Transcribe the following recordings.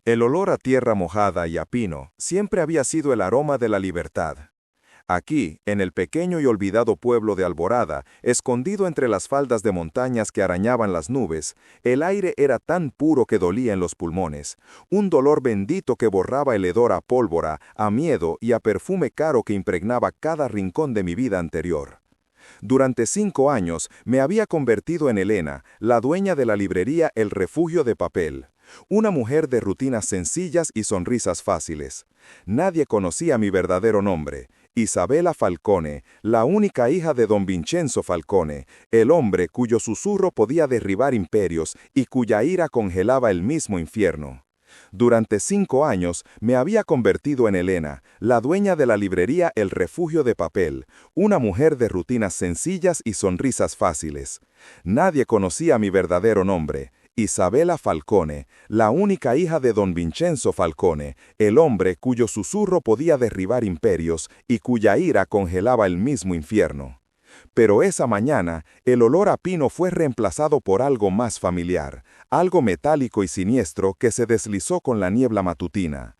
El olor a tierra mojada y a pino siempre había sido el aroma de la libertad. Aquí, en el pequeño y olvidado pueblo de Alborada, escondido entre las faldas de montañas que arañaban las nubes, el aire era tan puro que dolía en los pulmones, un dolor bendito que borraba el hedor a pólvora, a miedo y a perfume caro que impregnaba cada rincón de mi vida anterior. Durante 5 años me había convertido en Elena, la dueña de la librería El Refugio de Papel. Una mujer de rutinas sencillas y sonrisas fáciles. Nadie conocía mi verdadero nombre. Isabella Falcone, la única hija de don Vincenzo Falcone, el hombre cuyo susurro podía derribar imperios y cuya ira congelaba el mismo infierno. Durante 5 años me había convertido en Elena, la dueña de la librería El Refugio de Papel, una mujer de rutinas sencillas y sonrisas fáciles. Nadie conocía mi verdadero nombre. Isabella Falcone, la única hija de don Vincenzo Falcone, el hombre cuyo susurro podía derribar imperios y cuya ira congelaba el mismo infierno. Pero esa mañana, el olor a pino fue reemplazado por algo más familiar, algo metálico y siniestro que se deslizó con la niebla matutina.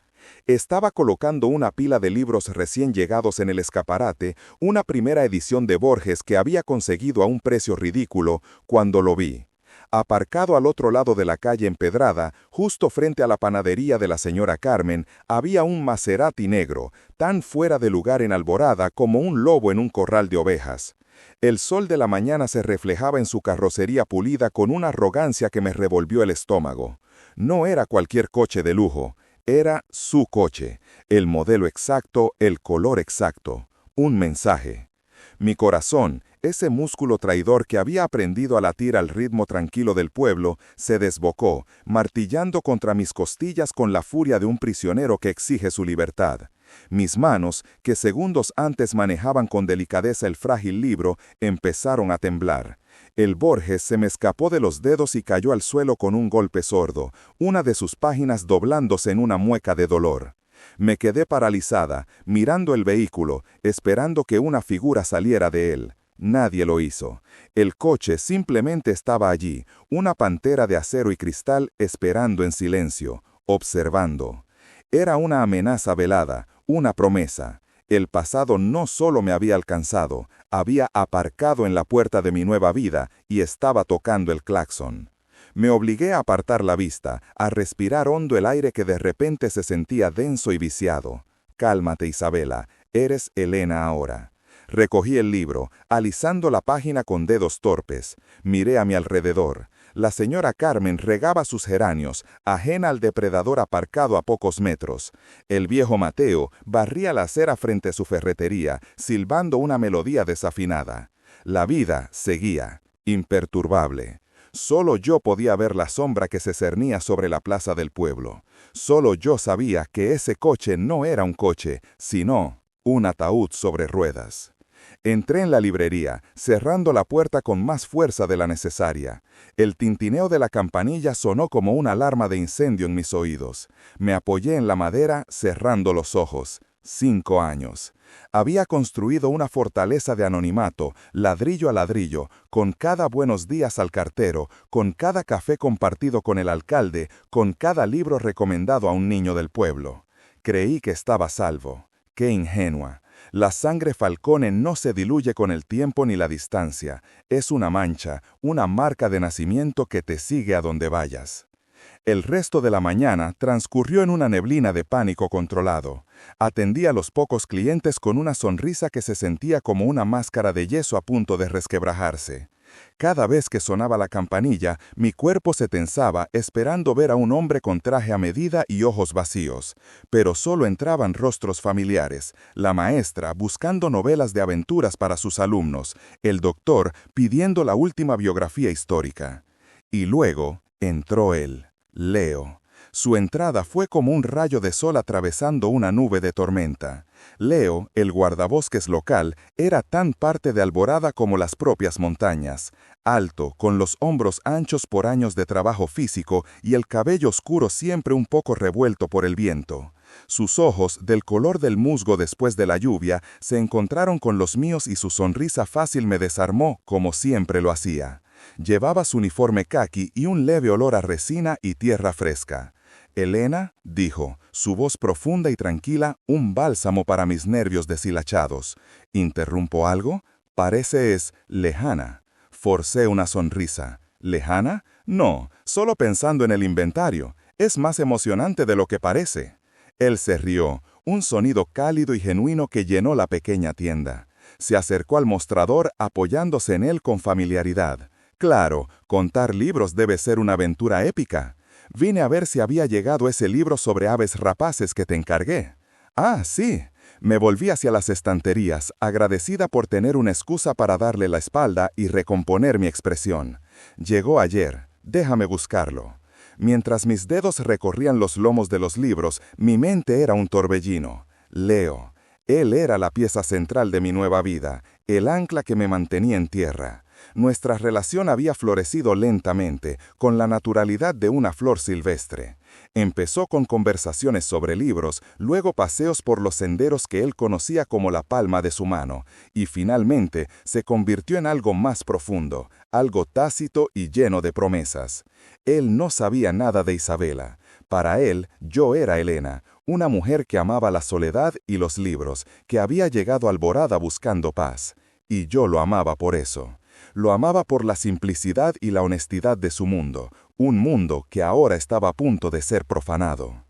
Estaba colocando una pila de libros recién llegados en el escaparate, una primera edición de Borges que había conseguido a un precio ridículo, cuando lo vi. Aparcado al otro lado de la calle empedrada, justo frente a la panadería de la señora Carmen, había un Maserati negro, tan fuera de lugar en Alborada como un lobo en un corral de ovejas. El sol de la mañana se reflejaba en su carrocería pulida con una arrogancia que me revolvió el estómago. No era cualquier coche de lujo, era su coche, el modelo exacto, el color exacto, un mensaje. Mi corazón, ese músculo traidor que había aprendido a latir al ritmo tranquilo del pueblo, se desbocó, martillando contra mis costillas con la furia de un prisionero que exige su libertad. Mis manos, que segundos antes manejaban con delicadeza el frágil libro, empezaron a temblar. El Borges se me escapó de los dedos y cayó al suelo con un golpe sordo, una de sus páginas doblándose en una mueca de dolor. Me quedé paralizada, mirando el vehículo, esperando que una figura saliera de él. Nadie lo hizo. El coche simplemente estaba allí, una pantera de acero y cristal esperando en silencio, observando. Era una amenaza velada, una promesa. El pasado no solo me había alcanzado, había aparcado en la puerta de mi nueva vida y estaba tocando el claxon. Me obligué a apartar la vista, a respirar hondo el aire que de repente se sentía denso y viciado. Cálmate, Isabella, eres Elena ahora. Recogí el libro, alisando la página con dedos torpes. Miré a mi alrededor. La señora Carmen regaba sus geranios, ajena al depredador aparcado a pocos metros. El viejo Mateo barría la acera frente a su ferretería, silbando una melodía desafinada. La vida seguía, imperturbable. Solo yo podía ver la sombra que se cernía sobre la plaza del pueblo. Solo yo sabía que ese coche no era un coche, sino un ataúd sobre ruedas. Entré en la librería, cerrando la puerta con más fuerza de la necesaria. El tintineo de la campanilla sonó como una alarma de incendio en mis oídos. Me apoyé en la madera, cerrando los ojos. 5 años. Había construido una fortaleza de anonimato, ladrillo a ladrillo, con cada buenos días al cartero, con cada café compartido con el alcalde, con cada libro recomendado a un niño del pueblo. Creí que estaba a salvo. ¡Qué ingenua! La sangre Falcone no se diluye con el tiempo ni la distancia. Es una mancha, una marca de nacimiento que te sigue a donde vayas. El resto de la mañana transcurrió en una neblina de pánico controlado. Atendí a los pocos clientes con una sonrisa que se sentía como una máscara de yeso a punto de resquebrajarse. Cada vez que sonaba la campanilla, mi cuerpo se tensaba esperando ver a un hombre con traje a medida y ojos vacíos. Pero solo entraban rostros familiares, la maestra buscando novelas de aventuras para sus alumnos, el doctor pidiendo la última biografía histórica. Y luego entró él, Leo. Su entrada fue como un rayo de sol atravesando una nube de tormenta. Leo, el guardabosques local, era tan parte de Alborada como las propias montañas. Alto, con los hombros anchos por años de trabajo físico y el cabello oscuro siempre un poco revuelto por el viento. Sus ojos, del color del musgo después de la lluvia, se encontraron con los míos y su sonrisa fácil me desarmó, como siempre lo hacía. Llevaba su uniforme caqui y un leve olor a resina y tierra fresca. Elena, dijo, su voz profunda y tranquila, un bálsamo para mis nervios deshilachados. ¿Interrumpo algo? Parece es lejana. Forcé una sonrisa. ¿Lejana? No, solo pensando en el inventario. Es más emocionante de lo que parece. Él se rió, un sonido cálido y genuino que llenó la pequeña tienda. Se acercó al mostrador apoyándose en él con familiaridad. Claro, contar libros debe ser una aventura épica. Vine a ver si había llegado ese libro sobre aves rapaces que te encargué. Ah, sí. Me volví hacia las estanterías, agradecida por tener una excusa para darle la espalda y recomponer mi expresión. Llegó ayer. Déjame buscarlo. Mientras mis dedos recorrían los lomos de los libros, mi mente era un torbellino. Leo. Él era la pieza central de mi nueva vida, el ancla que me mantenía en tierra. Nuestra relación había florecido lentamente, con la naturalidad de una flor silvestre. Empezó con conversaciones sobre libros, luego paseos por los senderos que él conocía como la palma de su mano, y finalmente se convirtió en algo más profundo, algo tácito y lleno de promesas. Él no sabía nada de Isabela. Para él, yo era Elena, una mujer que amaba la soledad y los libros, que había llegado a Alborada buscando paz. Y yo lo amaba por eso. Lo amaba por la simplicidad y la honestidad de su mundo, un mundo que ahora estaba a punto de ser profanado.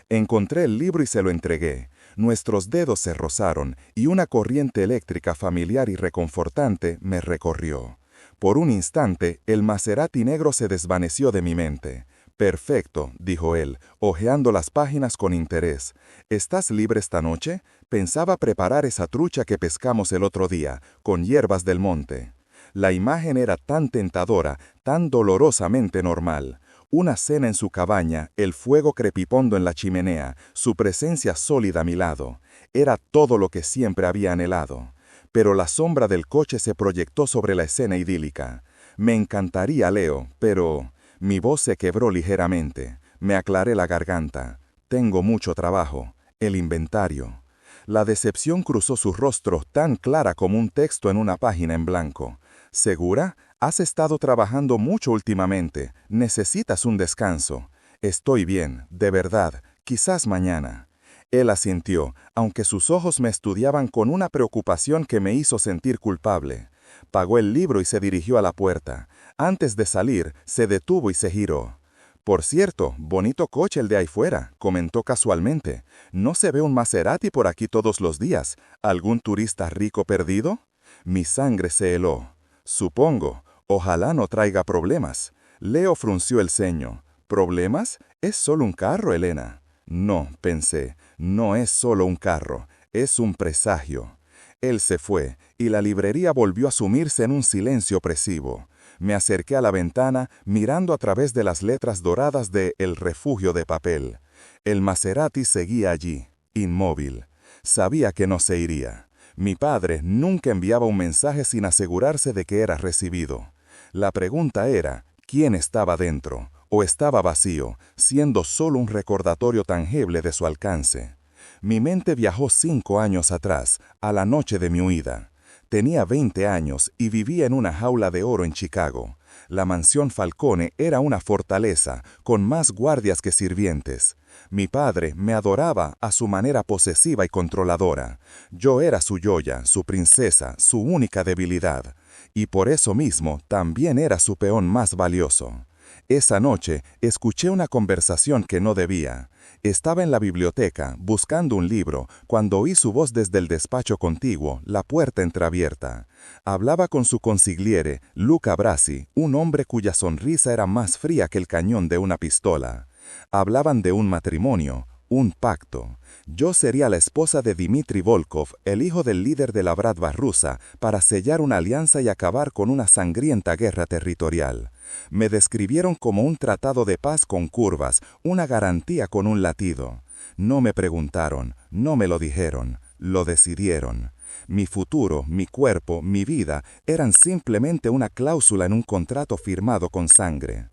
Encontré el libro y se lo entregué. Nuestros dedos se rozaron y una corriente eléctrica familiar y reconfortante me recorrió. Por un instante, el Maserati negro se desvaneció de mi mente. «Perfecto», dijo él, hojeando las páginas con interés. «¿Estás libre esta noche? Pensaba preparar esa trucha que pescamos el otro día, con hierbas del monte». La imagen era tan tentadora, tan dolorosamente normal. Una cena en su cabaña, el fuego crepipondo en la chimenea, su presencia sólida a mi lado. Era todo lo que siempre había anhelado. Pero la sombra del coche se proyectó sobre la escena idílica. Me encantaría, Leo, pero... Mi voz se quebró ligeramente. Me aclaré la garganta. Tengo mucho trabajo. El inventario. La decepción cruzó su rostro tan clara como un texto en una página en blanco. ¿Segura? Has estado trabajando mucho últimamente. Necesitas un descanso. Estoy bien, de verdad. Quizás mañana. Él asintió, aunque sus ojos me estudiaban con una preocupación que me hizo sentir culpable. Pagó el libro y se dirigió a la puerta. Antes de salir, se detuvo y se giró. «Por cierto, bonito coche el de ahí fuera», comentó casualmente. «No se ve un Maserati por aquí todos los días. ¿Algún turista rico perdido?» Mi sangre se heló. «Supongo. Ojalá no traiga problemas». Leo frunció el ceño. «¿Problemas? Es solo un carro, Elena». «No», pensé, «no es solo un carro. Es un presagio». Él se fue, y la librería volvió a sumirse en un silencio opresivo. Me acerqué a la ventana, mirando a través de las letras doradas de El refugio de papel. El Maserati seguía allí, inmóvil. Sabía que no se iría. Mi padre nunca enviaba un mensaje sin asegurarse de que era recibido. La pregunta era, ¿quién estaba dentro? ¿O estaba vacío, siendo solo un recordatorio tangible de su alcance? Mi mente viajó 5 años atrás, a la noche de mi huida. Tenía 20 años y vivía en una jaula de oro en Chicago. La mansión Falcone era una fortaleza, con más guardias que sirvientes. Mi padre me adoraba a su manera posesiva y controladora. Yo era su joya, su princesa, su única debilidad. Y por eso mismo también era su peón más valioso. Esa noche escuché una conversación que no debía. Estaba en la biblioteca, buscando un libro, cuando oí su voz desde el despacho contiguo, la puerta entreabierta. Hablaba con su consigliere, Luca Brasi, un hombre cuya sonrisa era más fría que el cañón de una pistola. Hablaban de un matrimonio, un pacto. Yo sería la esposa de Dmitri Volkov, el hijo del líder de la Bratva rusa, para sellar una alianza y acabar con una sangrienta guerra territorial. Me describieron como un tratado de paz con curvas, una garantía con un latido. No me preguntaron, no me lo dijeron, lo decidieron. Mi futuro, mi cuerpo, mi vida eran simplemente una cláusula en un contrato firmado con sangre.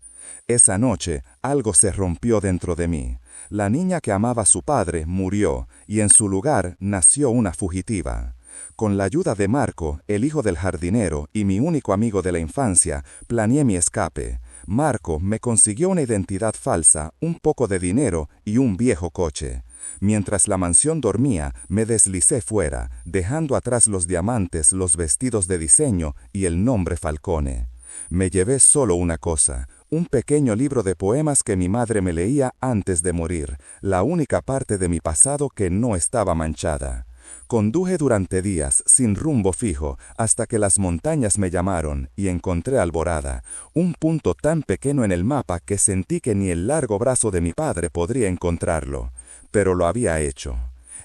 Esa noche, algo se rompió dentro de mí. La niña que amaba a su padre murió, y en su lugar nació una fugitiva. Con la ayuda de Marco, el hijo del jardinero y mi único amigo de la infancia, planeé mi escape. Marco me consiguió una identidad falsa, un poco de dinero y un viejo coche. Mientras la mansión dormía, me deslicé fuera, dejando atrás los diamantes, los vestidos de diseño y el nombre Falcone. Me llevé solo una cosa, un pequeño libro de poemas que mi madre me leía antes de morir, la única parte de mi pasado que no estaba manchada. Conduje durante días, sin rumbo fijo, hasta que las montañas me llamaron y encontré Alborada, un punto tan pequeño en el mapa que sentí que ni el largo brazo de mi padre podría encontrarlo. Pero lo había hecho.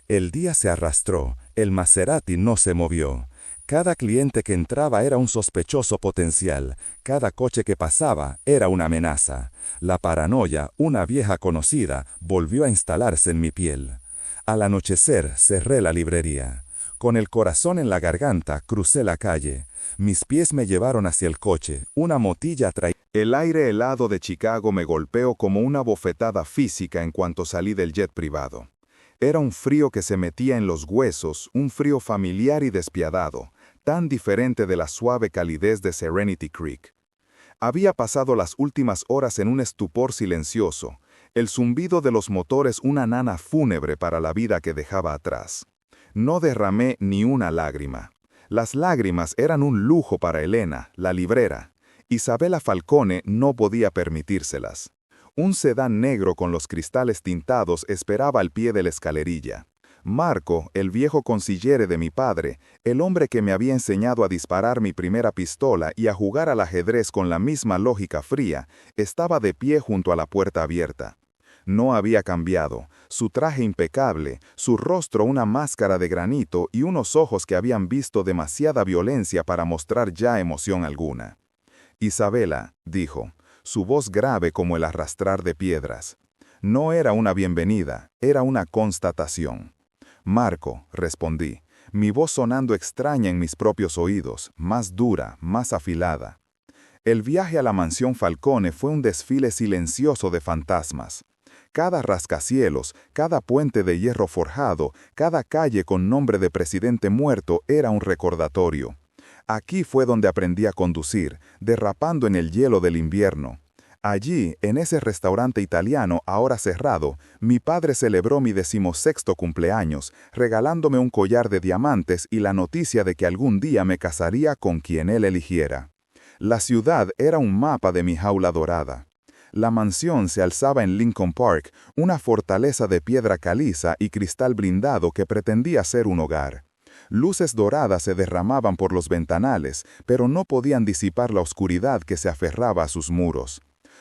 El día se arrastró, el Maserati no se movió. Cada cliente que entraba era un sospechoso potencial, cada coche que pasaba era una amenaza. La paranoia, una vieja conocida, volvió a instalarse en mi piel. Al anochecer cerré la librería. Con el corazón en la garganta crucé la calle. Mis pies me llevaron hacia el coche, una motilla traía. El aire helado de Chicago me golpeó como una bofetada física en cuanto salí del jet privado. Era un frío que se metía en los huesos, un frío familiar y despiadado, tan diferente de la suave calidez de Serenity Creek. Había pasado las últimas horas en un estupor silencioso, el zumbido de los motores una nana fúnebre para la vida que dejaba atrás. No derramé ni una lágrima. Las lágrimas eran un lujo para Elena, la librera. Isabela Falcone no podía permitírselas. Un sedán negro con los cristales tintados esperaba al pie de la escalerilla. Marco, el viejo consigliere de mi padre, el hombre que me había enseñado a disparar mi primera pistola y a jugar al ajedrez con la misma lógica fría, estaba de pie junto a la puerta abierta. No había cambiado, su traje impecable, su rostro una máscara de granito y unos ojos que habían visto demasiada violencia para mostrar ya emoción alguna. Isabela, dijo, su voz grave como el arrastrar de piedras. No era una bienvenida, era una constatación. Marco, respondí, mi voz sonando extraña en mis propios oídos, más dura, más afilada. El viaje a la mansión Falcone fue un desfile silencioso de fantasmas. Cada rascacielos, cada puente de hierro forjado, cada calle con nombre de presidente muerto era un recordatorio. Aquí fue donde aprendí a conducir, derrapando en el hielo del invierno. Allí, en ese restaurante italiano ahora cerrado, mi padre celebró mi 16º cumpleaños, regalándome un collar de diamantes y la noticia de que algún día me casaría con quien él eligiera. La ciudad era un mapa de mi jaula dorada. La mansión se alzaba en Lincoln Park, una fortaleza de piedra caliza y cristal blindado que pretendía ser un hogar. Luces doradas se derramaban por los ventanales, pero no podían disipar la oscuridad que se aferraba a sus muros.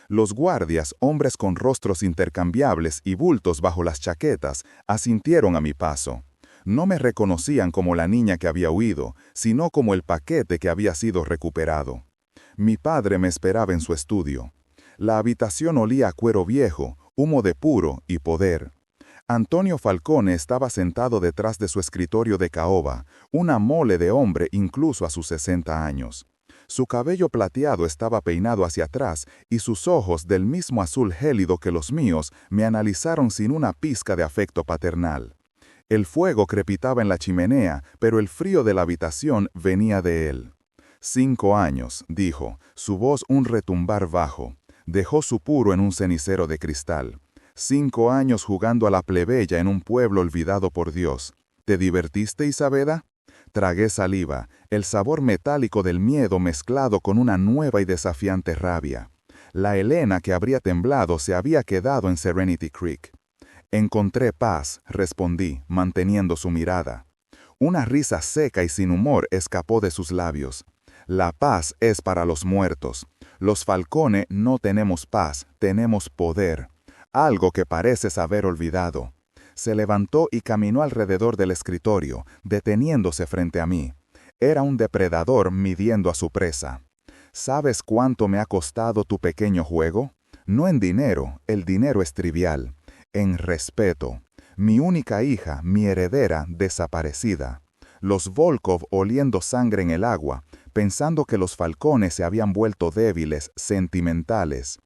Los guardias, hombres con rostros intercambiables y bultos bajo las chaquetas, asintieron a mi paso. No me reconocían como la niña que había huido, sino como el paquete que había sido recuperado. Mi padre me esperaba en su estudio. La habitación olía a cuero viejo, humo de puro y poder. Antonio Falcone estaba sentado detrás de su escritorio de caoba, una mole de hombre incluso a sus 60 años. Su cabello plateado estaba peinado hacia atrás y sus ojos, del mismo azul gélido que los míos, me analizaron sin una pizca de afecto paternal. El fuego crepitaba en la chimenea, pero el frío de la habitación venía de él. 5 años, dijo, su voz un retumbar bajo. Dejó su puro en un cenicero de cristal. 5 años jugando a la plebeya en un pueblo olvidado por Dios. ¿Te divertiste, Isabela? Tragué saliva, el sabor metálico del miedo mezclado con una nueva y desafiante rabia. La Elena que habría temblado se había quedado en Serenity Creek. Encontré paz, respondí, manteniendo su mirada. Una risa seca y sin humor escapó de sus labios. La paz es para los muertos. Los Falcone no tenemos paz, tenemos poder. Algo que pareces haber olvidado. Se levantó y caminó alrededor del escritorio, deteniéndose frente a mí. Era un depredador midiendo a su presa. ¿Sabes cuánto me ha costado tu pequeño juego? No en dinero, el dinero es trivial. En respeto. Mi única hija, mi heredera, desaparecida. Los Volkov oliendo sangre en el agua, pensando que los Falcone se habían vuelto débiles, sentimentales.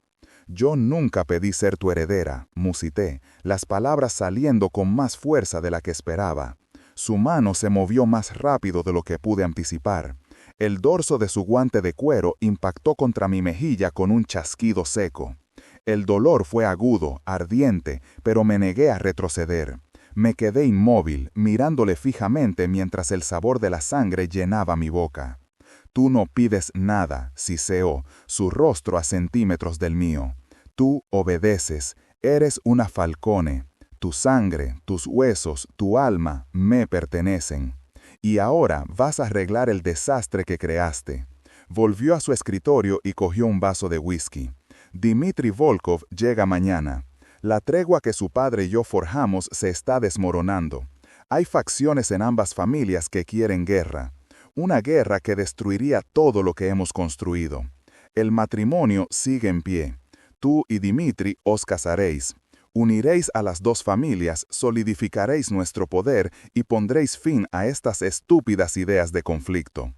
Yo nunca pedí ser tu heredera, musité, las palabras saliendo con más fuerza de la que esperaba. Su mano se movió más rápido de lo que pude anticipar. El dorso de su guante de cuero impactó contra mi mejilla con un chasquido seco. El dolor fue agudo, ardiente, pero me negué a retroceder. Me quedé inmóvil, mirándole fijamente mientras el sabor de la sangre llenaba mi boca. Tú no pides nada, siseó, su rostro a centímetros del mío. Tú obedeces, eres una falcone. Tu sangre, tus huesos, tu alma me pertenecen. Y ahora vas a arreglar el desastre que creaste. Volvió a su escritorio y cogió un vaso de whisky. Dmitri Volkov llega mañana. La tregua que su padre y yo forjamos se está desmoronando. Hay facciones en ambas familias que quieren guerra. Una guerra que destruiría todo lo que hemos construido. El matrimonio sigue en pie. Tú y Dmitri os casaréis. Uniréis a las dos familias, solidificaréis nuestro poder y pondréis fin a estas estúpidas ideas de conflicto.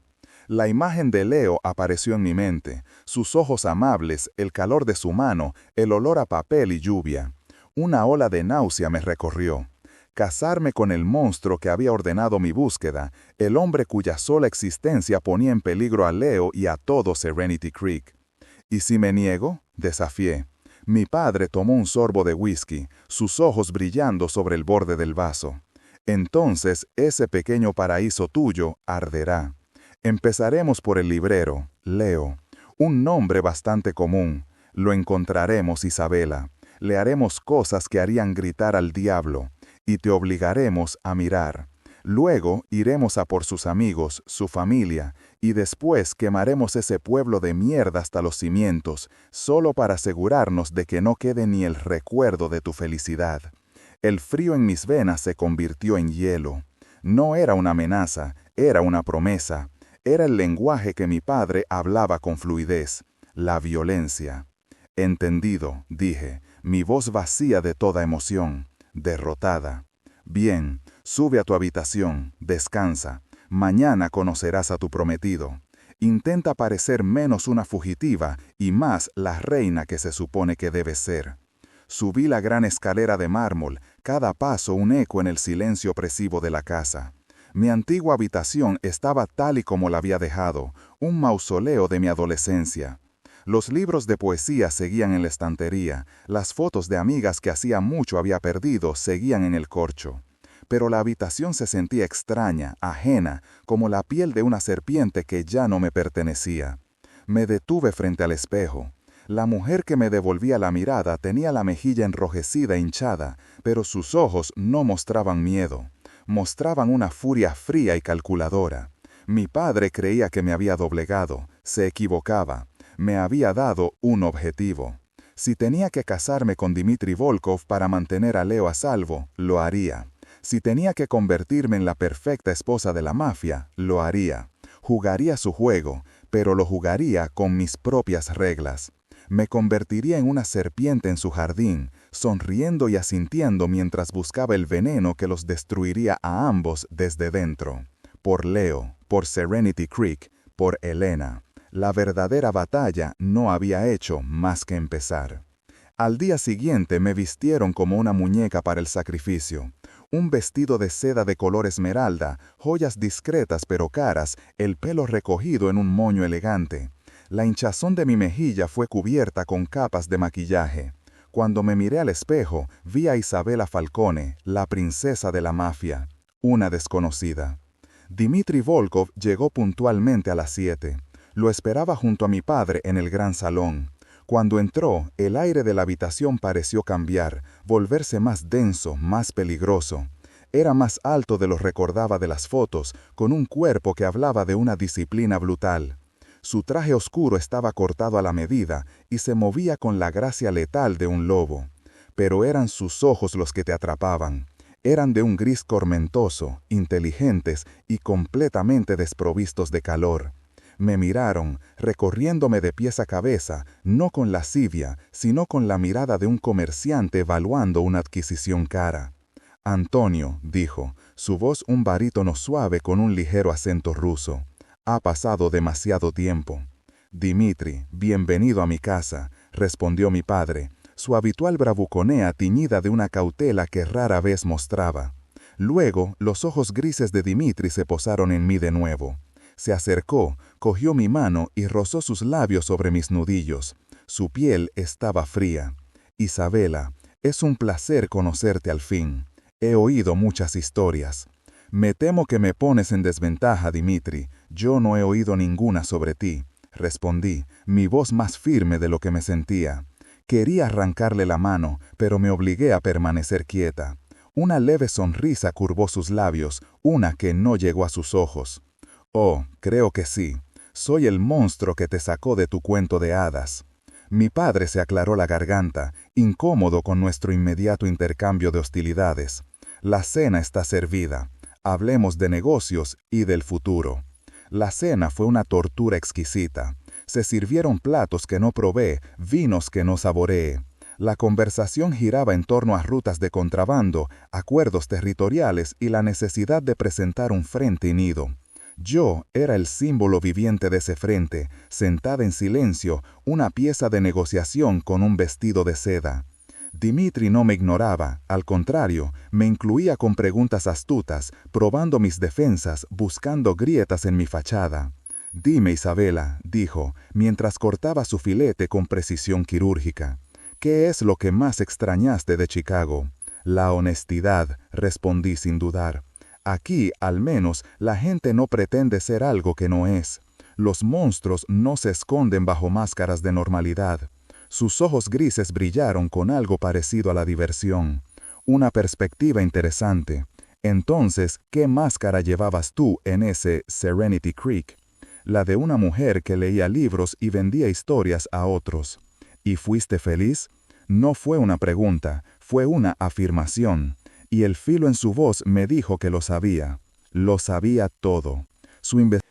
La imagen de Leo apareció en mi mente, sus ojos amables, el calor de su mano, el olor a papel y lluvia. Una ola de náusea me recorrió. Casarme con el monstruo que había ordenado mi búsqueda, el hombre cuya sola existencia ponía en peligro a Leo y a todo Serenity Creek. ¿Y si me niego? Desafié. Mi padre tomó un sorbo de whisky, sus ojos brillando sobre el borde del vaso. Entonces ese pequeño paraíso tuyo arderá. Empezaremos por el librero, Leo. Un nombre bastante común. Lo encontraremos, Isabela. Le haremos cosas que harían gritar al diablo. Y te obligaremos a mirar. Luego iremos a por sus amigos, su familia, y después quemaremos ese pueblo de mierda hasta los cimientos, solo para asegurarnos de que no quede ni el recuerdo de tu felicidad. El frío en mis venas se convirtió en hielo. No era una amenaza, era una promesa. Era el lenguaje que mi padre hablaba con fluidez, la violencia. Entendido, dije, mi voz vacía de toda emoción, derrotada. Bien, sube a tu habitación, descansa. Mañana conocerás a tu prometido. Intenta parecer menos una fugitiva y más la reina que se supone que debes ser. Subí la gran escalera de mármol, cada paso un eco en el silencio opresivo de la casa. Mi antigua habitación estaba tal y como la había dejado, un mausoleo de mi adolescencia. Los libros de poesía seguían en la estantería, las fotos de amigas que hacía mucho había perdido seguían en el corcho. Pero la habitación se sentía extraña, ajena, como la piel de una serpiente que ya no me pertenecía. Me detuve frente al espejo. La mujer que me devolvía la mirada tenía la mejilla enrojecida e hinchada, pero sus ojos no mostraban miedo. Mostraban una furia fría y calculadora. Mi padre creía que me había doblegado, se equivocaba. Me había dado un objetivo. Si tenía que casarme con Dmitri Volkov para mantener a Leo a salvo, lo haría. Si tenía que convertirme en la perfecta esposa de la mafia, lo haría. Jugaría su juego, pero lo jugaría con mis propias reglas. Me convertiría en una serpiente en su jardín, sonriendo y asintiendo mientras buscaba el veneno que los destruiría a ambos desde dentro. Por Leo, por Serenity Creek, por Elena. La verdadera batalla no había hecho más que empezar. Al día siguiente me vistieron como una muñeca para el sacrificio. Un vestido de seda de color esmeralda, joyas discretas pero caras, el pelo recogido en un moño elegante. La hinchazón de mi mejilla fue cubierta con capas de maquillaje. Cuando me miré al espejo, vi a Isabela Falcone, la princesa de la mafia, una desconocida. Dmitri Volkov llegó puntualmente a las 7. Lo esperaba junto a mi padre en el gran salón. Cuando entró, el aire de la habitación pareció cambiar, volverse más denso, más peligroso. Era más alto de lo recordaba de las fotos, con un cuerpo que hablaba de una disciplina brutal. Su traje oscuro estaba cortado a la medida y se movía con la gracia letal de un lobo. Pero eran sus ojos los que te atrapaban. Eran de un gris tormentoso, inteligentes y completamente desprovistos de calor. Me miraron, recorriéndome de pies a cabeza, no con lascivia, sino con la mirada de un comerciante evaluando una adquisición cara. Antonio, dijo, su voz un barítono suave con un ligero acento ruso. Ha pasado demasiado tiempo. Dmitri, bienvenido a mi casa, respondió mi padre, su habitual bravuconea tiñida de una cautela que rara vez mostraba. Luego, los ojos grises de Dmitri se posaron en mí de nuevo. Se acercó, cogió mi mano y rozó sus labios sobre mis nudillos. Su piel estaba fría. Isabela, es un placer conocerte al fin. He oído muchas historias. Me temo que me pones en desventaja, Dimitri. Yo no he oído ninguna sobre ti. Respondí, mi voz más firme de lo que me sentía. Quería arrancarle la mano, pero me obligué a permanecer quieta. Una leve sonrisa curvó sus labios, una que no llegó a sus ojos. Oh, creo que sí. Soy el monstruo que te sacó de tu cuento de hadas. Mi padre se aclaró la garganta, incómodo con nuestro inmediato intercambio de hostilidades. La cena está servida. Hablemos de negocios y del futuro. La cena fue una tortura exquisita. Se sirvieron platos que no probé, vinos que no saboreé. La conversación giraba en torno a rutas de contrabando, acuerdos territoriales y la necesidad de presentar un frente unido. Yo era el símbolo viviente de ese frente, sentada en silencio, una pieza de negociación con un vestido de seda. Dimitri no me ignoraba, al contrario, me incluía con preguntas astutas, probando mis defensas, buscando grietas en mi fachada. «Dime, Isabela», dijo, mientras cortaba su filete con precisión quirúrgica. «¿Qué es lo que más extrañaste de Chicago?» «La honestidad», respondí sin dudar. «Aquí, al menos, la gente no pretende ser algo que no es. Los monstruos no se esconden bajo máscaras de normalidad». Sus ojos grises brillaron con algo parecido a la diversión. Una perspectiva interesante. Entonces, ¿qué máscara llevabas tú en ese Serenity Creek? La de una mujer que leía libros y vendía historias a otros. ¿Y fuiste feliz? No fue una pregunta, fue una afirmación. Y el filo en su voz me dijo que lo sabía. Lo sabía todo.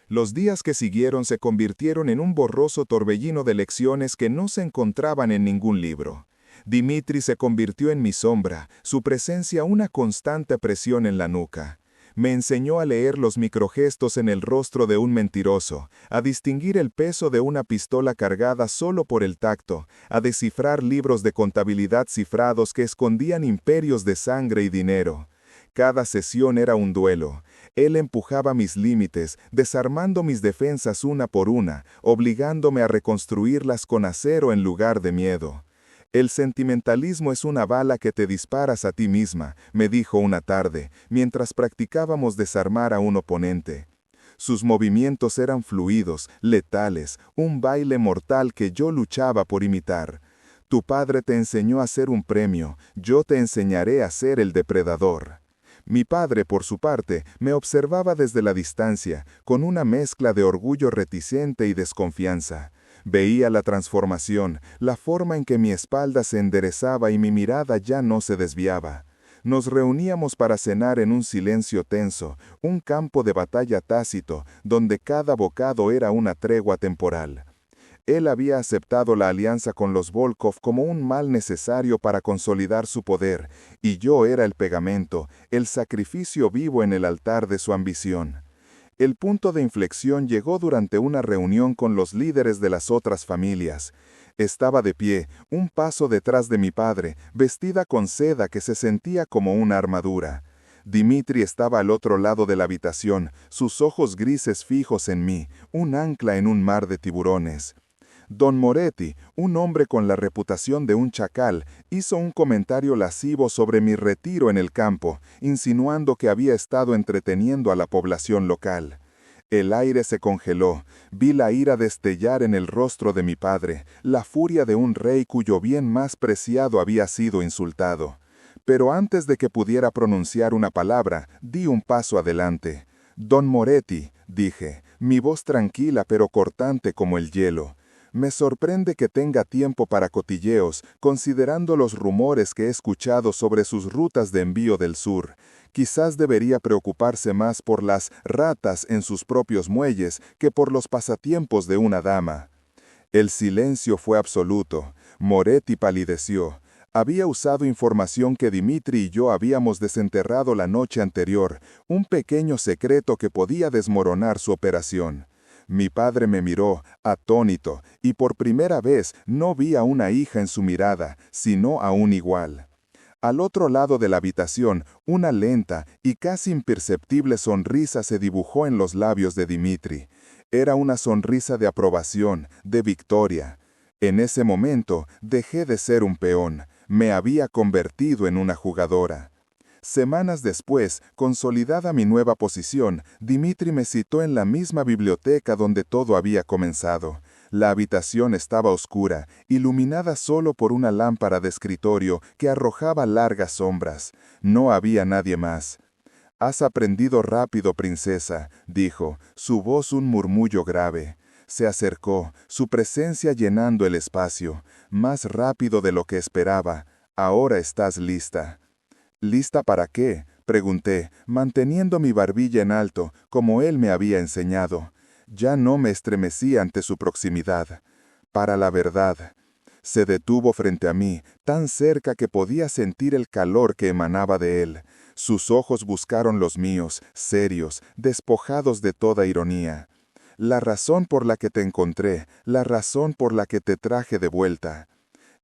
Los días que siguieron se convirtieron en un borroso torbellino de lecciones que no se encontraban en ningún libro. Dimitri se convirtió en mi sombra, su presencia una constante presión en la nuca. Me enseñó a leer los microgestos en el rostro de un mentiroso, a distinguir el peso de una pistola cargada solo por el tacto, a descifrar libros de contabilidad cifrados que escondían imperios de sangre y dinero. Cada sesión era un duelo. Él empujaba mis límites, desarmando mis defensas una por una, obligándome a reconstruirlas con acero en lugar de miedo. «El sentimentalismo es una bala que te disparas a ti misma», me dijo una tarde, mientras practicábamos desarmar a un oponente. Sus movimientos eran fluidos, letales, un baile mortal que yo luchaba por imitar. «Tu padre te enseñó a ser un premio, yo te enseñaré a ser el depredador». Mi padre, por su parte, me observaba desde la distancia, con una mezcla de orgullo reticente y desconfianza. Veía la transformación, la forma en que mi espalda se enderezaba y mi mirada ya no se desviaba. Nos reuníamos para cenar en un silencio tenso, un campo de batalla tácito, donde cada bocado era una tregua temporal. Él había aceptado la alianza con los Volkov como un mal necesario para consolidar su poder, y yo era el pegamento, el sacrificio vivo en el altar de su ambición. El punto de inflexión llegó durante una reunión con los líderes de las otras familias. Estaba de pie, un paso detrás de mi padre, vestida con seda que se sentía como una armadura. Dimitri estaba al otro lado de la habitación, sus ojos grises fijos en mí, un ancla en un mar de tiburones. Don Moretti, un hombre con la reputación de un chacal, hizo un comentario lascivo sobre mi retiro en el campo, insinuando que había estado entreteniendo a la población local. El aire se congeló, vi la ira destellar en el rostro de mi padre, la furia de un rey cuyo bien más preciado había sido insultado. Pero antes de que pudiera pronunciar una palabra, di un paso adelante. «Don Moretti», dije, mi voz tranquila pero cortante como el hielo. «Me sorprende que tenga tiempo para cotilleos, considerando los rumores que he escuchado sobre sus rutas de envío del sur. Quizás debería preocuparse más por las ratas en sus propios muelles que por los pasatiempos de una dama». El silencio fue absoluto. Moretti palideció. Había usado información que Dimitri y yo habíamos desenterrado la noche anterior, un pequeño secreto que podía desmoronar su operación. Mi padre me miró, atónito, y por primera vez no vi a una hija en su mirada, sino a un igual. Al otro lado de la habitación, una lenta y casi imperceptible sonrisa se dibujó en los labios de Dimitri. Era una sonrisa de aprobación, de victoria. En ese momento dejé de ser un peón, me había convertido en una jugadora. Semanas después, consolidada mi nueva posición, Dimitri me citó en la misma biblioteca donde todo había comenzado. La habitación estaba oscura, iluminada solo por una lámpara de escritorio que arrojaba largas sombras. No había nadie más. «Has aprendido rápido, princesa», dijo, su voz un murmullo grave. Se acercó, su presencia llenando el espacio, más rápido de lo que esperaba. «Ahora estás lista». «¿Lista para qué?», pregunté, manteniendo mi barbilla en alto, como él me había enseñado. Ya no me estremecí ante su proximidad. «Para la verdad». Se detuvo frente a mí, tan cerca que podía sentir el calor que emanaba de él. Sus ojos buscaron los míos, serios, despojados de toda ironía. «La razón por la que te encontré, la razón por la que te traje de vuelta».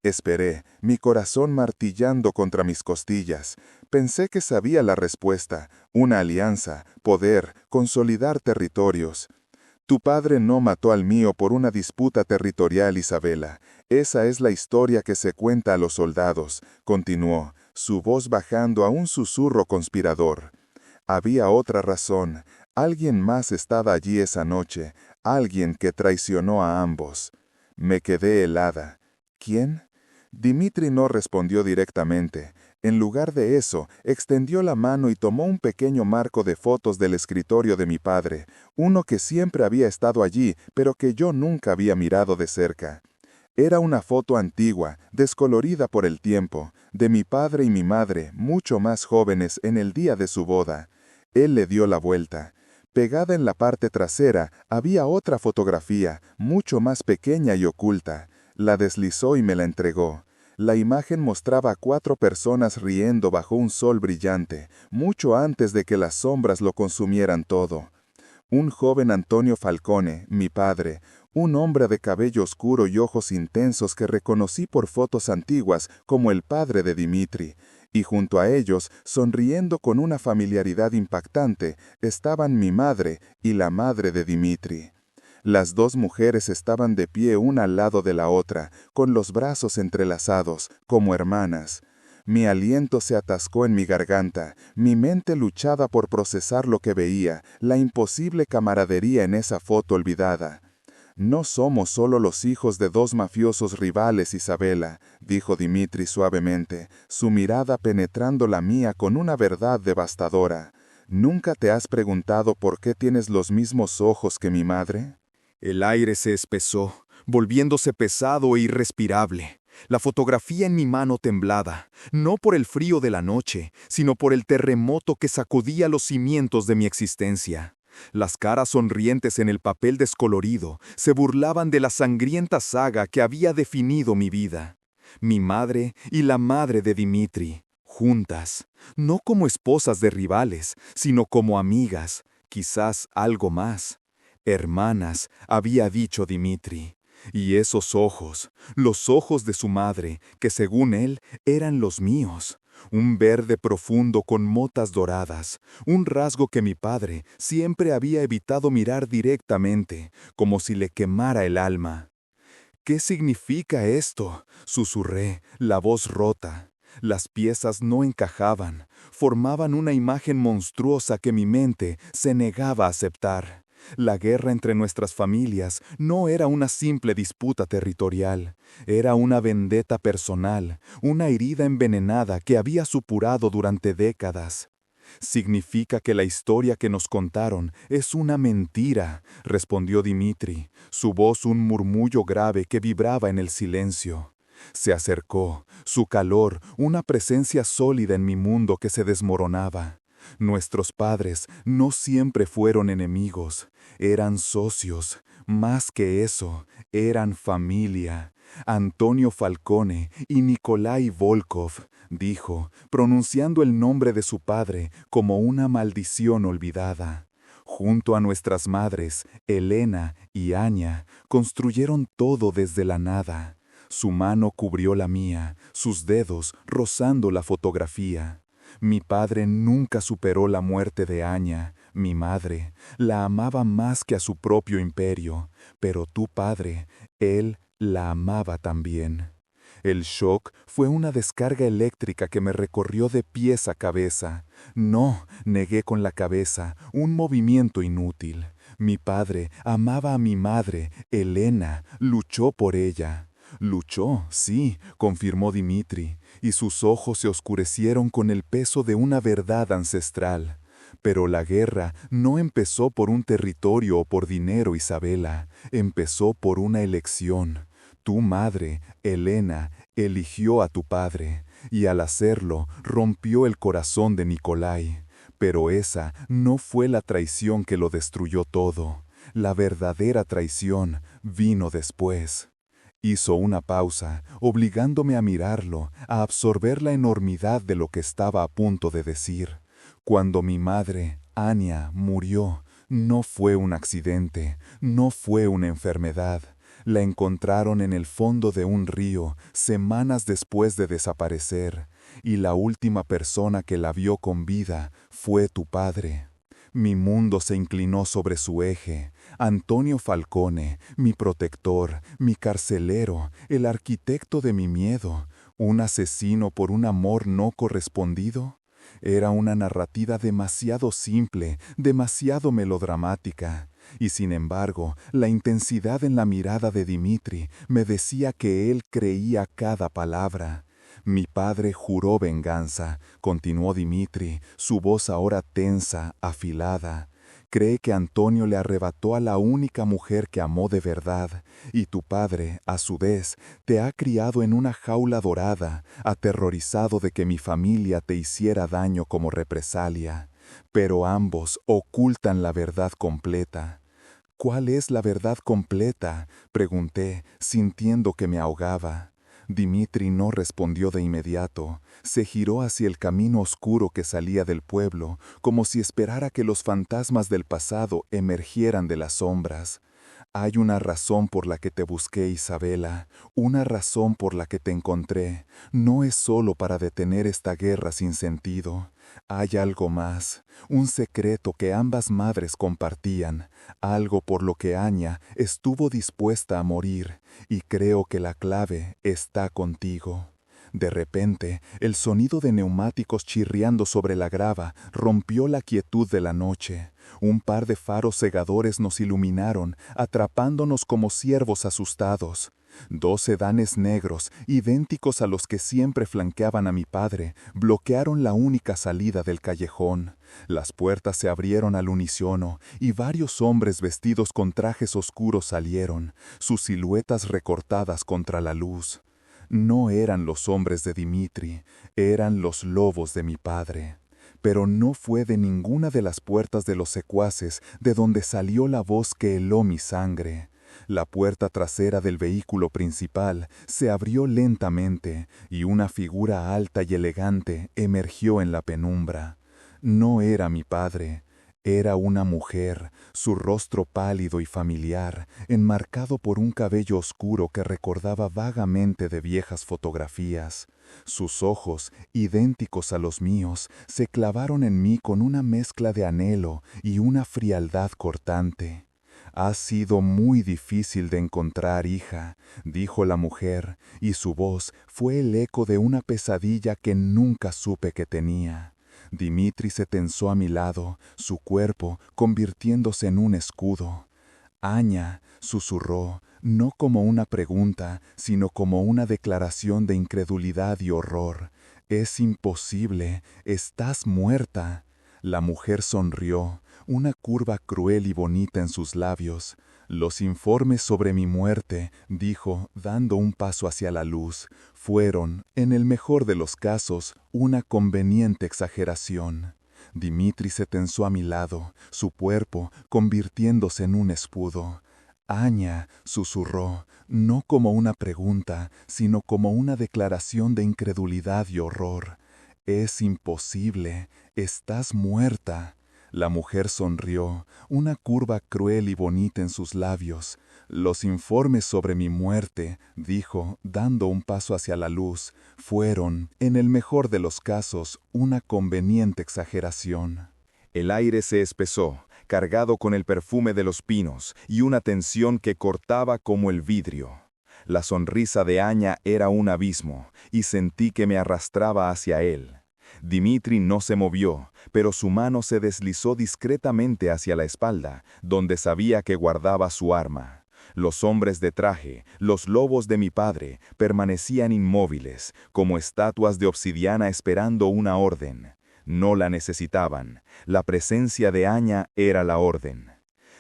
Esperé, mi corazón martillando contra mis costillas. Pensé que sabía la respuesta: una alianza, poder, consolidar territorios. «Tu padre no mató al mío por una disputa territorial, Isabela. Esa es la historia que se cuenta a los soldados», continuó, su voz bajando a un susurro conspirador. «Había otra razón. Alguien más estaba allí esa noche, alguien que traicionó a ambos». Me quedé helada. ¿Quién? Dimitri no respondió directamente. En lugar de eso, extendió la mano y tomó un pequeño marco de fotos del escritorio de mi padre, uno que siempre había estado allí, pero que yo nunca había mirado de cerca. Era una foto antigua, descolorida por el tiempo, de mi padre y mi madre, mucho más jóvenes, en el día de su boda. Él le dio la vuelta. Pegada en la parte trasera había otra fotografía, mucho más pequeña y oculta. La deslizó y me la entregó. La imagen mostraba a 4 personas riendo bajo un sol brillante, mucho antes de que las sombras lo consumieran todo. Un joven Antonio Falcone, mi padre, un hombre de cabello oscuro y ojos intensos que reconocí por fotos antiguas como el padre de Dimitri, y junto a ellos, sonriendo con una familiaridad impactante, estaban mi madre y la madre de Dimitri. Las 2 mujeres estaban de pie una al lado de la otra, con los brazos entrelazados, como hermanas. Mi aliento se atascó en mi garganta, mi mente luchaba por procesar lo que veía, la imposible camaradería en esa foto olvidada. «No somos solo los hijos de 2 mafiosos rivales, Isabela», dijo Dimitri suavemente, su mirada penetrando la mía con una verdad devastadora. «¿Nunca te has preguntado por qué tienes los mismos ojos que mi madre?» El aire se espesó, volviéndose pesado e irrespirable. La fotografía en mi mano temblaba, no por el frío de la noche, sino por el terremoto que sacudía los cimientos de mi existencia. Las caras sonrientes en el papel descolorido se burlaban de la sangrienta saga que había definido mi vida. Mi madre y la madre de Dimitri, juntas, no como esposas de rivales, sino como amigas, quizás algo más. «Hermanas», había dicho Dimitri, y esos ojos, los ojos de su madre, que según él eran los míos, un verde profundo con motas doradas, un rasgo que mi padre siempre había evitado mirar directamente, como si le quemara el alma. «¿Qué significa esto?», susurré, la voz rota. Las piezas no encajaban, formaban una imagen monstruosa que mi mente se negaba a aceptar. La guerra entre nuestras familias no era una simple disputa territorial, era una vendetta personal, una herida envenenada que había supurado durante décadas. «Significa que la historia que nos contaron es una mentira», respondió Dimitri, su voz un murmullo grave que vibraba en el silencio. Se acercó, su calor, una presencia sólida en mi mundo que se desmoronaba. «Nuestros padres no siempre fueron enemigos, eran socios, más que eso, eran familia. Antonio Falcone y Nikolai Volkov», dijo, pronunciando el nombre de su padre como una maldición olvidada. «Junto a nuestras madres, Elena y Anya, construyeron todo desde la nada». Su mano cubrió la mía, sus dedos rozando la fotografía. «Mi padre nunca superó la muerte de Anya», Mi madre la amaba más que a su propio imperio, pero tu padre, él la amaba también. El shock fue una descarga eléctrica que me recorrió de pies a cabeza. No, negué con la cabeza, un movimiento inútil. Mi padre amaba a mi madre, Elena, luchó por ella. Luchó, sí, confirmó Dimitri, y sus ojos se oscurecieron con el peso de una verdad ancestral. Pero la guerra no empezó por un territorio o por dinero, Isabela, empezó por una elección. Tu madre, Elena, eligió a tu padre, y al hacerlo rompió el corazón de Nikolai. Pero esa no fue la traición que lo destruyó todo. La verdadera traición vino después. Hizo una pausa, obligándome a mirarlo, a absorber la enormidad de lo que estaba a punto de decir. Cuando mi madre, Anya, murió, no fue un accidente, no fue una enfermedad. La encontraron en el fondo de un río semanas después de desaparecer, y la última persona que la vio con vida fue tu padre. Mi mundo se inclinó sobre su eje. Antonio Falcone, mi protector, mi carcelero, el arquitecto de mi miedo, un asesino por un amor no correspondido. Era una narrativa demasiado simple, demasiado melodramática. Y sin embargo, la intensidad en la mirada de Dimitri me decía que él creía cada palabra. Mi padre juró venganza, continuó Dimitri, su voz ahora tensa, afilada. Cree que Antonio le arrebató a la única mujer que amó de verdad, y tu padre, a su vez, te ha criado en una jaula dorada, aterrorizado de que mi familia te hiciera daño como represalia. Pero ambos ocultan la verdad completa. ¿Cuál es la verdad completa?, pregunté, sintiendo que me ahogaba. Dimitri no respondió de inmediato. Se giró hacia el camino oscuro que salía del pueblo, como si esperara que los fantasmas del pasado emergieran de las sombras. Hay una razón por la que te busqué, Isabela, una razón por la que te encontré. No es solo para detener esta guerra sin sentido. Hay algo más, un secreto que ambas madres compartían, algo por lo que Anya estuvo dispuesta a morir, y creo que la clave está contigo. De repente, el sonido de neumáticos chirriando sobre la grava rompió la quietud de la noche. Un par de faros cegadores nos iluminaron, atrapándonos como ciervos asustados. 2 sedanes negros, idénticos a los que siempre flanqueaban a mi padre, bloquearon la única salida del callejón. Las puertas se abrieron al unísono, y varios hombres vestidos con trajes oscuros salieron, sus siluetas recortadas contra la luz. No eran los hombres de Dimitri, eran los lobos de mi padre. Pero no fue de ninguna de las puertas de los secuaces de donde salió la voz que heló mi sangre. La puerta trasera del vehículo principal se abrió lentamente y una figura alta y elegante emergió en la penumbra. No era mi padre. Era una mujer, su rostro pálido y familiar, enmarcado por un cabello oscuro que recordaba vagamente de viejas fotografías. Sus ojos, idénticos a los míos, se clavaron en mí con una mezcla de anhelo y una frialdad cortante. «Ha sido muy difícil de encontrar, hija», dijo la mujer, y su voz fue el eco de una pesadilla que nunca supe que tenía. Dimitri se tensó a mi lado, su cuerpo convirtiéndose en un escudo. «Anya», susurró, no como una pregunta, sino como una declaración de incredulidad y horror. «Es imposible, estás muerta». La mujer sonrió, una curva cruel y bonita en sus labios. «Los informes sobre mi muerte», dijo, dando un paso hacia la luz, fueron, en el mejor de los casos, una conveniente exageración. Dimitri se tensó a mi lado, su cuerpo convirtiéndose en un escudo. «Anya», susurró, no como una pregunta, sino como una declaración de incredulidad y horror. «Es imposible, estás muerta». La mujer sonrió, una curva cruel y bonita en sus labios. «Los informes sobre mi muerte», dijo, dando un paso hacia la luz, fueron, en el mejor de los casos, una conveniente exageración. El aire se espesó, cargado con el perfume de los pinos y una tensión que cortaba como el vidrio. La sonrisa de Anya era un abismo, y sentí que me arrastraba hacia él. Dimitri no se movió, pero su mano se deslizó discretamente hacia la espalda, donde sabía que guardaba su arma. Los hombres de traje, los lobos de mi padre, permanecían inmóviles, como estatuas de obsidiana esperando una orden. No la necesitaban. La presencia de Anya era la orden.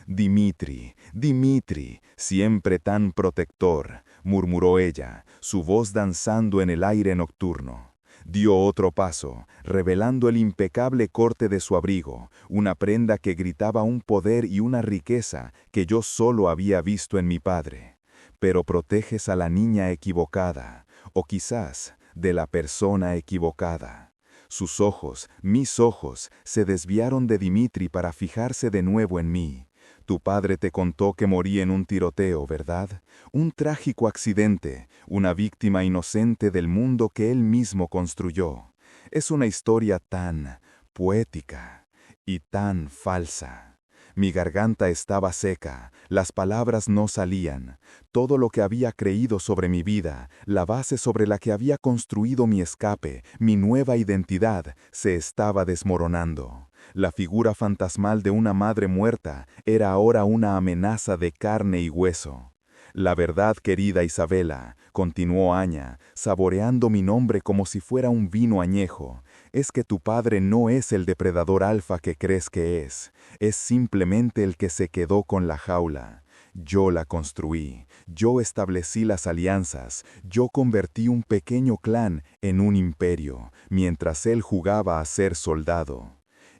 «Dimitri, Dimitri, siempre tan protector», murmuró ella, su voz danzando en el aire nocturno. Dio otro paso, revelando el impecable corte de su abrigo, una prenda que gritaba un poder y una riqueza que yo solo había visto en mi padre. «Pero proteges a la niña equivocada, o quizás de la persona equivocada». Sus ojos, mis ojos, se desviaron de Dimitri para fijarse de nuevo en mí. Tu padre te contó que morí en un tiroteo, ¿verdad? Un trágico accidente, una víctima inocente del mundo que él mismo construyó. Es una historia tan poética y tan falsa. Mi garganta estaba seca, las palabras no salían. Todo lo que había creído sobre mi vida, la base sobre la que había construido mi escape, mi nueva identidad, se estaba desmoronando. La figura fantasmal de una madre muerta era ahora una amenaza de carne y hueso. «La verdad, querida Isabela», continuó Anya, saboreando mi nombre como si fuera un vino añejo, «es que tu padre no es el depredador alfa que crees que es simplemente el que se quedó con la jaula. Yo la construí, yo establecí las alianzas, yo convertí un pequeño clan en un imperio, mientras él jugaba a ser soldado».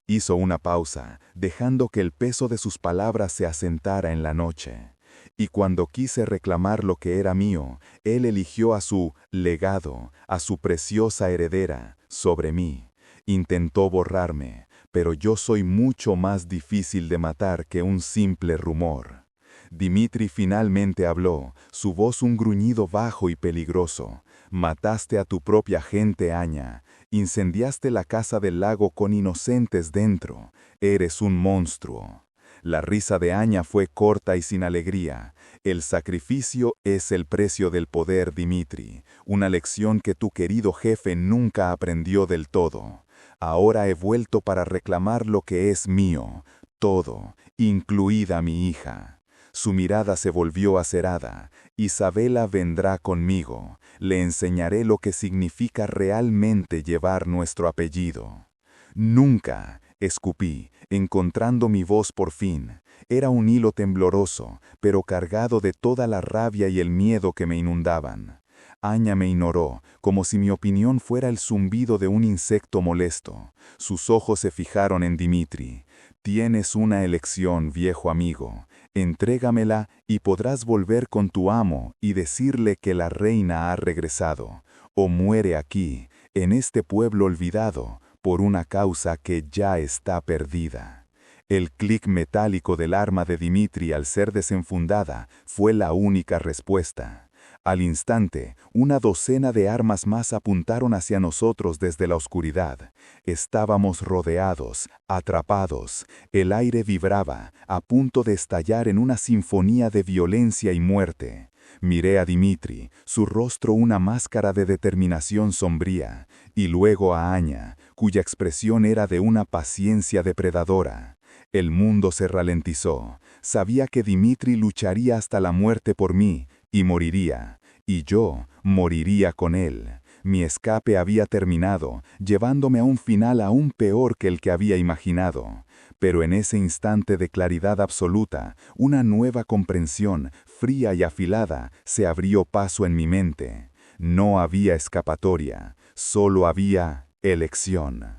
Hizo una pausa, dejando que el peso de sus palabras se asentara en la noche. Y cuando quise reclamar lo que era mío, él eligió a su legado, a su preciosa heredera, sobre mí. Intentó borrarme, pero yo soy mucho más difícil de matar que un simple rumor. Dimitri finalmente habló, su voz un gruñido bajo y peligroso. «Mataste a tu propia gente, Anya. Incendiaste la casa del lago con inocentes dentro. Eres un monstruo». La risa de Anya fue corta y sin alegría. «El sacrificio es el precio del poder, Dimitri. Una lección que tu querido jefe nunca aprendió del todo. Ahora he vuelto para reclamar lo que es mío. Todo, incluida mi hija». Su mirada se volvió acerada. «Isabela vendrá conmigo. Le enseñaré lo que significa realmente llevar nuestro apellido». «Nunca», escupí, encontrando mi voz por fin. Era un hilo tembloroso, pero cargado de toda la rabia y el miedo que me inundaban. Anya me ignoró, como si mi opinión fuera el zumbido de un insecto molesto. Sus ojos se fijaron en Dimitri. «Tienes una elección, viejo amigo. Entrégamela y podrás volver con tu amo y decirle que la reina ha regresado. O muere aquí, en este pueblo olvidado, por una causa que ya está perdida». El clic metálico del arma de Dimitri al ser desenfundada fue la única respuesta. Al instante, una docena de armas más apuntaron hacia nosotros desde la oscuridad. Estábamos rodeados, atrapados. El aire vibraba, a punto de estallar en una sinfonía de violencia y muerte. Miré a Dimitri, su rostro una máscara de determinación sombría, y luego a Anya, cuya expresión era de una paciencia depredadora. El mundo se ralentizó. Sabía que Dimitri lucharía hasta la muerte por mí, y moriría, y yo moriría con él. Mi escape había terminado, llevándome a un final aún peor que el que había imaginado. Pero en ese instante de claridad absoluta, una nueva comprensión, fría y afilada, se abrió paso en mi mente. No había escapatoria, solo había elección.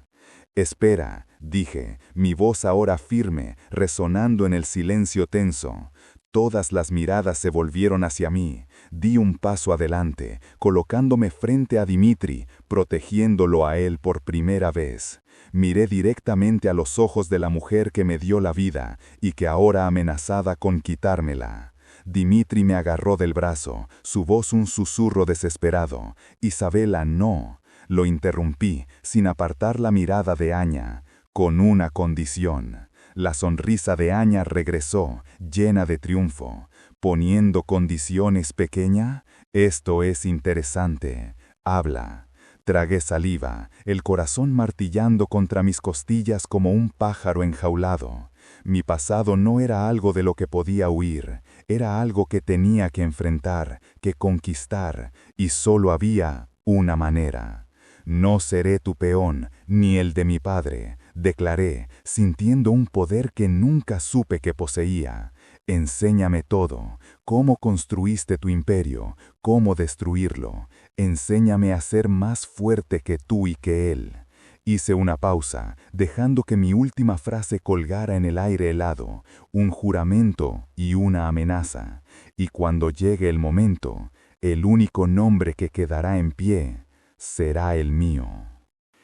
«Espera», dije, mi voz ahora firme, resonando en el silencio tenso. Todas las miradas se volvieron hacia mí. Di un paso adelante, colocándome frente a Dimitri, protegiéndolo a él por primera vez. Miré directamente a los ojos de la mujer que me dio la vida y que ahora amenazaba con quitármela. Dimitri me agarró del brazo, su voz un susurro desesperado. «Isabela, no». Lo interrumpí, sin apartar la mirada de Anya. con una condición. La sonrisa de Aña regresó, llena de triunfo. Poniendo condiciones pequeña, esto es interesante. Habla. Tragué saliva, el corazón martillando contra mis costillas como un pájaro enjaulado. Mi pasado no era algo de lo que podía huir, era algo que tenía que enfrentar, que conquistar, y solo había una manera. No seré tu peón, ni el de mi padre, declaré, sintiendo un poder que nunca supe que poseía. Enséñame todo, cómo construiste tu imperio, cómo destruirlo. Enséñame a ser más fuerte que tú y que él. Hice una pausa, dejando que mi última frase colgara en el aire helado, un juramento y una amenaza. Y cuando llegue el momento, el único nombre que quedará en pie será el mío.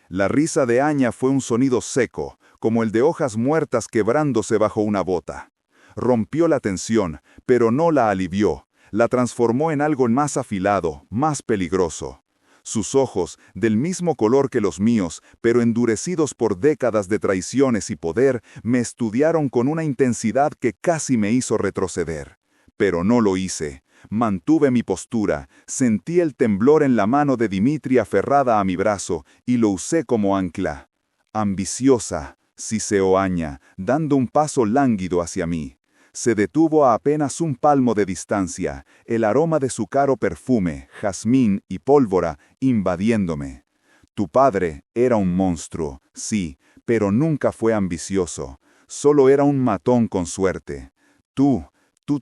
La risa de Aña fue un sonido seco, como el de hojas muertas quebrándose bajo una bota. Rompió la tensión, pero no la alivió. La transformó en algo más afilado, más peligroso. Sus ojos, del mismo color que los míos, pero endurecidos por décadas de traiciones y poder, me estudiaron con una intensidad que casi me hizo retroceder. Pero no lo hice. Mantuve mi postura, sentí el temblor en la mano de Dimitri aferrada a mi brazo y lo usé como ancla. Ambiciosa, siseó Aña, dando un paso lánguido hacia mí. Se detuvo a apenas un palmo de distancia, el aroma de su caro perfume, jazmín y pólvora invadiéndome. Tu padre era un monstruo, sí, pero nunca fue ambicioso. Solo era un matón con suerte. Tú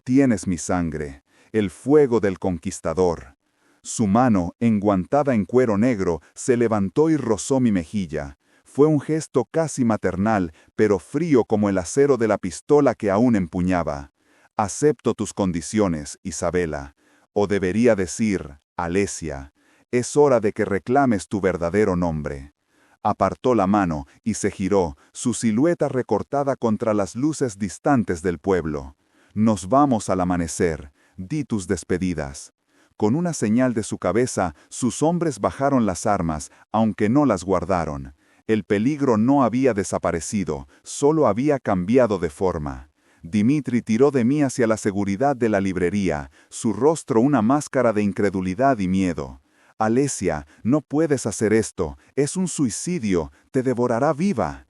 tienes mi sangre, el fuego del conquistador. Su mano, enguantada en cuero negro, se levantó y rozó mi mejilla. Fue un gesto casi maternal, pero frío como el acero de la pistola que aún empuñaba. Acepto tus condiciones, Isabela. O debería decir, Alesia. Es hora de que reclames tu verdadero nombre. Apartó la mano y se giró, su silueta recortada contra las luces distantes del pueblo. Nos vamos al amanecer. Di tus despedidas. Con una señal de su cabeza, sus hombres bajaron las armas, aunque no las guardaron. El peligro no había desaparecido, solo había cambiado de forma. Dimitri tiró de mí hacia la seguridad de la librería, su rostro una máscara de incredulidad y miedo. Alesia, no puedes hacer esto, es un suicidio, te devorará viva.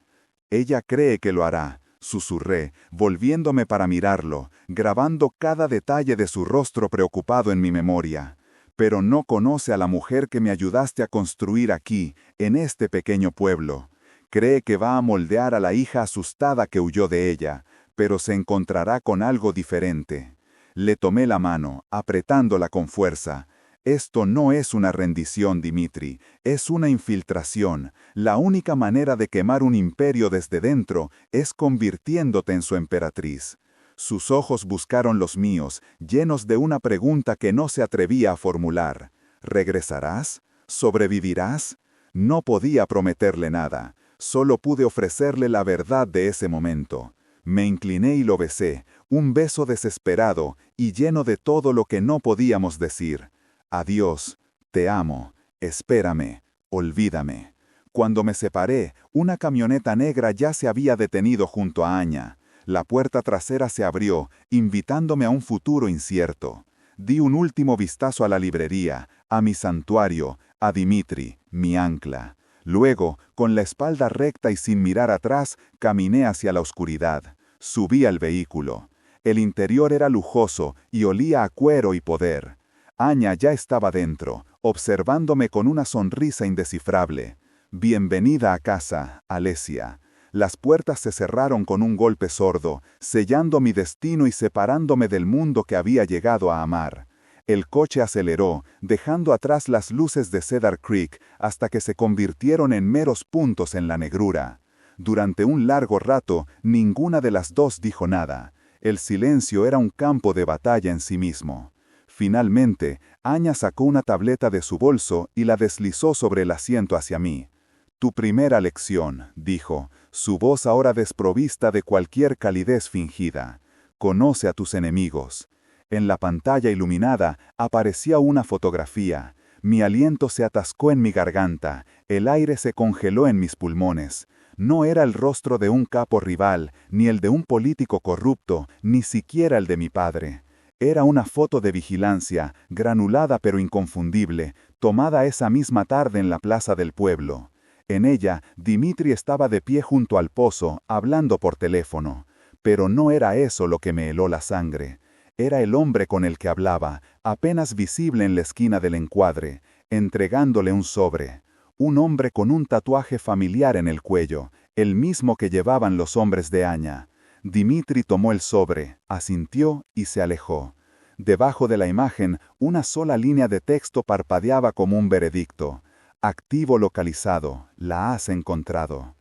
Ella cree que lo hará, susurré, volviéndome para mirarlo, grabando cada detalle de su rostro preocupado en mi memoria. Pero no conoce a la mujer que me ayudaste a construir aquí, en este pequeño pueblo. Cree que va a moldear a la hija asustada que huyó de ella, pero se encontrará con algo diferente. Le tomé la mano, apretándola con fuerza. Esto no es una rendición, Dimitri, es una infiltración. La única manera de quemar un imperio desde dentro es convirtiéndote en su emperatriz. Sus ojos buscaron los míos, llenos de una pregunta que no se atrevía a formular. ¿Regresarás? ¿Sobrevivirás? No podía prometerle nada. Solo pude ofrecerle la verdad de ese momento. Me incliné y lo besé, un beso desesperado y lleno de todo lo que no podíamos decir. Adiós, te amo, espérame, olvídame. Cuando me separé, una camioneta negra ya se había detenido junto a Aña. La puerta trasera se abrió, invitándome a un futuro incierto. Di un último vistazo a la librería, a mi santuario, a Dimitri, mi ancla. Luego, con la espalda recta y sin mirar atrás, caminé hacia la oscuridad. Subí al vehículo. El interior era lujoso y olía a cuero y poder. Aña ya estaba dentro, observándome con una sonrisa indescifrable. Bienvenida a casa, Alesia. Las puertas se cerraron con un golpe sordo, sellando mi destino y separándome del mundo que había llegado a amar. El coche aceleró, dejando atrás las luces de Cedar Creek hasta que se convirtieron en meros puntos en la negrura. Durante un largo rato, ninguna de las dos dijo nada. El silencio era un campo de batalla en sí mismo. Finalmente, Aña sacó una tableta de su bolso y la deslizó sobre el asiento hacia mí. Tu primera lección, dijo, su voz ahora desprovista de cualquier calidez fingida. Conoce a tus enemigos. En la pantalla iluminada aparecía una fotografía. Mi aliento se atascó en mi garganta, el aire se congeló en mis pulmones. No era el rostro de un capo rival, ni el de un político corrupto, ni siquiera el de mi padre. Era una foto de vigilancia, granulada pero inconfundible, tomada esa misma tarde en la plaza del pueblo. En ella, Dimitri estaba de pie junto al pozo, hablando por teléfono. Pero no era eso lo que me heló la sangre. Era el hombre con el que hablaba, apenas visible en la esquina del encuadre, entregándole un sobre. Un hombre con un tatuaje familiar en el cuello, el mismo que llevaban los hombres de Aña. Dimitri tomó el sobre, asintió y se alejó. Debajo de la imagen, una sola línea de texto parpadeaba como un veredicto. Activo localizado, la has encontrado.